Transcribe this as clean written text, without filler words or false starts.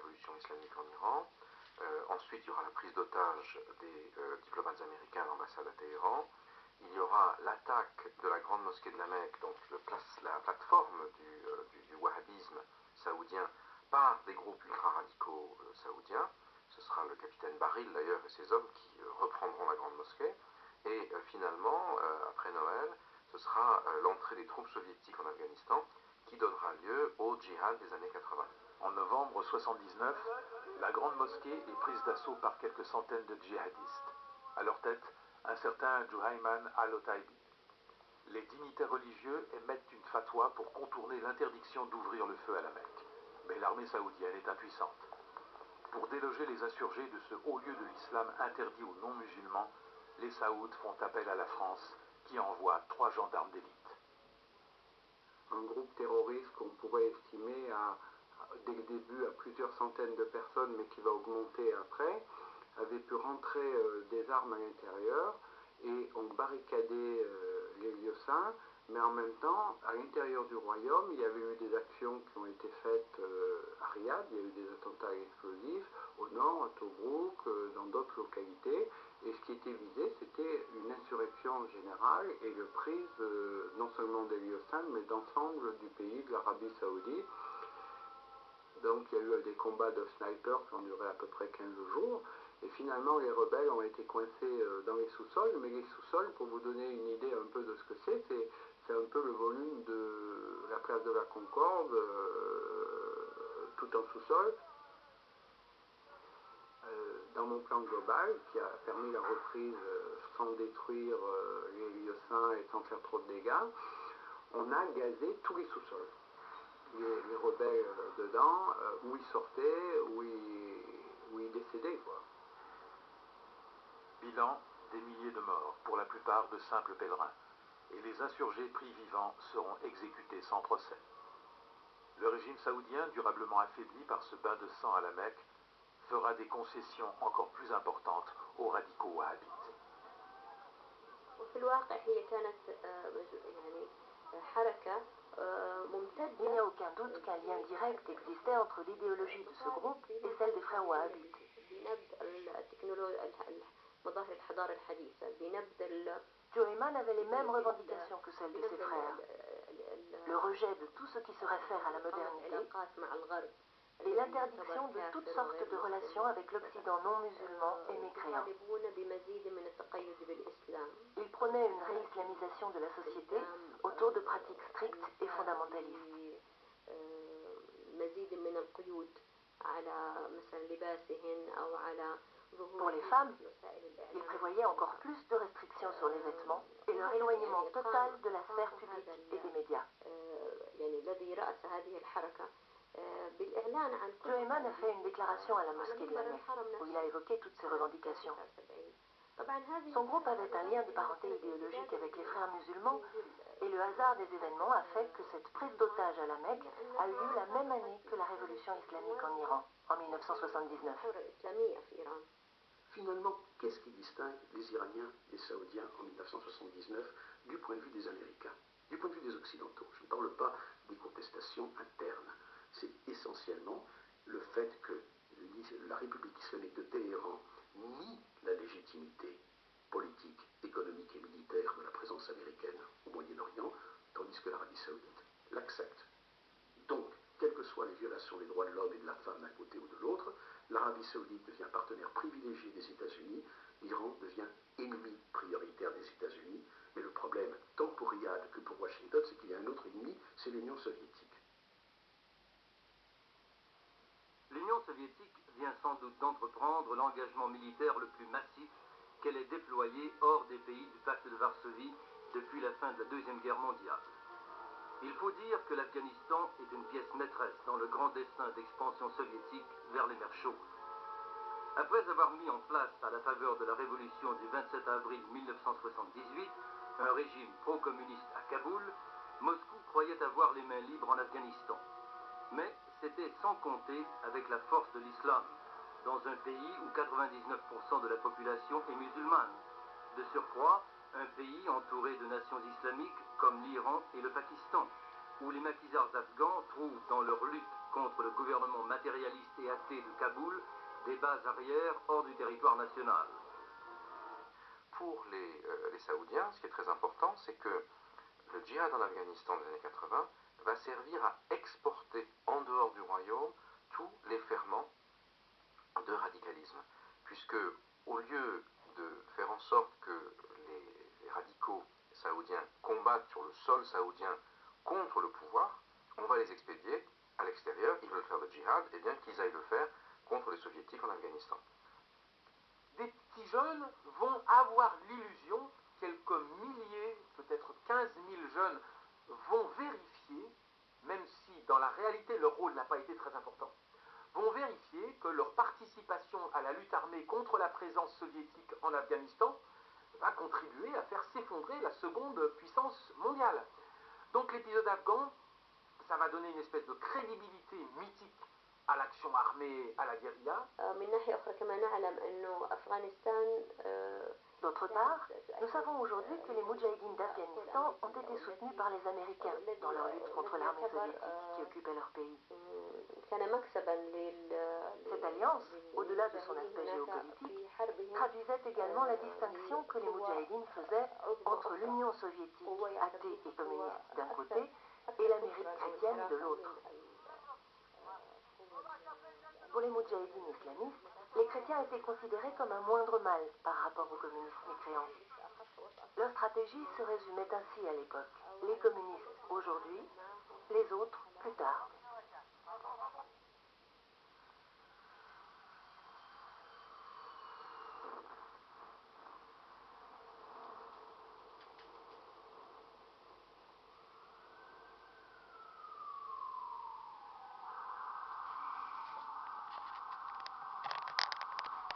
révolution islamique en Iran. Ensuite, il y aura la prise d'otage des diplomates américains à l'ambassade à Téhéran. Il y aura l'attaque de la grande mosquée de la Mecque, donc la plateforme du wahhabisme saoudien, par des groupes ultra-radicaux saoudiens. Ce sera le capitaine Baril d'ailleurs et ses hommes qui reprendront la grande mosquée. Et finalement, après Noël, ce sera l'entrée des troupes soviétiques en Afghanistan qui donnera lieu au djihad des années 80. En novembre 79, la grande mosquée est prise d'assaut par quelques centaines de djihadistes. À leur tête, un certain Juhayman al-Otaibi. Les dignitaires religieux émettent une fatwa pour contourner l'interdiction d'ouvrir le feu à la Mecque. Mais l'armée saoudienne est impuissante. Pour déloger les insurgés de ce haut lieu de l'islam interdit aux non-musulmans, les Saouds font appel à la France, qui envoie 3 gendarmes d'élite. Un groupe terroriste qu'on pourrait estimer dès le début à plusieurs centaines de personnes, mais qui va augmenter après, avait pu rentrer des armes à l'intérieur et ont barricadé les lieux saints, mais en même temps, à l'intérieur du royaume, il y avait eu des actions qui ont été faites à Riyad, il y a eu des attentats explosifs, au nord, à Tobrouk, dans d'autres localités, et ce qui était visé, c'était une insurrection générale et le prise non seulement des lieux saints, mais d'ensemble du pays, de l'Arabie Saoudite. Donc il y a eu des combats de snipers qui ont duré à peu près 15 jours. Et finalement, les rebelles ont été coincés dans les sous-sols. Mais les sous-sols, pour vous donner une idée un peu de ce que c'est un peu le volume de la place de la Concorde, tout en sous-sol. Dans mon plan global, qui a permis la reprise sans détruire les lieux saints et sans faire trop de dégâts, on a gazé tous les sous-sols. Les rebelles dedans, où ils sortaient, où ils décédaient, quoi. Bilan, des milliers de morts, pour la plupart de simples pèlerins. Et les insurgés pris vivants seront exécutés sans procès. Le régime saoudien, durablement affaibli par ce bain de sang à la Mecque, fera des concessions encore plus importantes aux radicaux wahhabites. Il n'y a aucun doute qu'un lien direct existait entre l'idéologie de ce groupe et celle des frères wahhabites. Juhayman avait les mêmes revendications que celles de ses frères. Le rejet de tout ce qui se réfère à la modernité et l'interdiction de toutes sortes de relations avec l'Occident non musulman et mécréant. Il prônait une réislamisation de la société autour de pratiques strictes et fondamentalistes. Pour les femmes, il prévoyait encore plus de restrictions sur les vêtements et leur éloignement total de la sphère publique et des médias. Juhayman a fait une déclaration à la mosquée de la Mecque où il a évoqué toutes ses revendications. Son groupe avait un lien de parenté idéologique avec les frères musulmans et le hasard des événements a fait que cette prise d'otage à la Mecque a eu lieu la même année que la révolution islamique en Iran, en 1979. Finalement, qu'est-ce qui distingue les Iraniens des Saoudiens en 1979 du point de vue des Américains, du point de vue des Occidentaux? Je ne parle pas des contestations internes. C'est essentiellement le fait que la République islamique de Téhéran nie la légitimité politique, économique et militaire de la présence américaine au Moyen-Orient, tandis que l'Arabie Saoudite l'accepte. Donc, quelles que soient les violations des droits de l'homme et de la femme d'un côté ou de l'autre, l'Arabie Saoudite devient partenaire privilégié des États-Unis, l'Iran devient ennemi prioritaire des États-Unis, mais le problème, tant pour Riyad que pour Washington, c'est qu'il y a un autre ennemi, c'est l'Union soviétique. L'Union soviétique vient sans doute d'entreprendre l'engagement militaire le plus massif qu'elle ait déployé hors des pays du pacte de Varsovie depuis la fin de la Deuxième Guerre mondiale. Il faut dire que l'Afghanistan est une pièce maîtresse dans le grand dessein d'expansion soviétique vers les mers chaudes. Après avoir mis en place, à la faveur de la révolution du 27 avril 1978, un régime pro-communiste à Kaboul, Moscou croyait avoir les mains libres en Afghanistan. Mais c'était sans compter avec la force de l'islam, dans un pays où 99% de la population est musulmane. De surcroît, un pays entouré de nations islamiques comme l'Iran et le Pakistan. où les maquisards afghans trouvent dans leur lutte contre le gouvernement matérialiste et athée de Kaboul des bases arrières hors du territoire national. Pour les Saoudiens, ce qui est très important, c'est que le djihad en Afghanistan des années 80 va servir à exporter en dehors du royaume tous les ferments de radicalisme, puisque au lieu de faire en sorte que les radicaux saoudiens combattent sur le sol saoudien contre le pouvoir, on va les expédier à l'extérieur. Ils veulent faire le djihad, et bien qu'ils aillent le faire contre les soviétiques en Afghanistan. Des petits jeunes vont avoir l'illusion, quelques milliers, peut-être 15 000 jeunes, vont vérifier, même si dans la réalité leur rôle n'a pas été très important, vont vérifier que leur participation à la lutte armée contre la présence soviétique en Afghanistan va contribuer à faire s'effondrer la seconde puissance mondiale. Donc l'épisode afghan, ça va donner une espèce de crédibilité mythique à l'action armée, à la guérilla. D'autre part, nous savons aujourd'hui que les Moudjahidines d'Afghanistan ont été soutenus par les Américains dans leur lutte contre l'armée soviétique qui occupait leur pays. Cette alliance, au-delà de son aspect géopolitique, traduisait également la distinction que les Moudjahidines faisaient entre l'Union soviétique, athée et communiste d'un côté, et l'Amérique chrétienne de l'autre. Pour les Moudjahidines islamistes, les chrétiens étaient considérés comme un moindre mal par rapport aux communistes mécréants. Leur stratégie se résumait ainsi à l'époque. Les communistes aujourd'hui, les autres plus tard.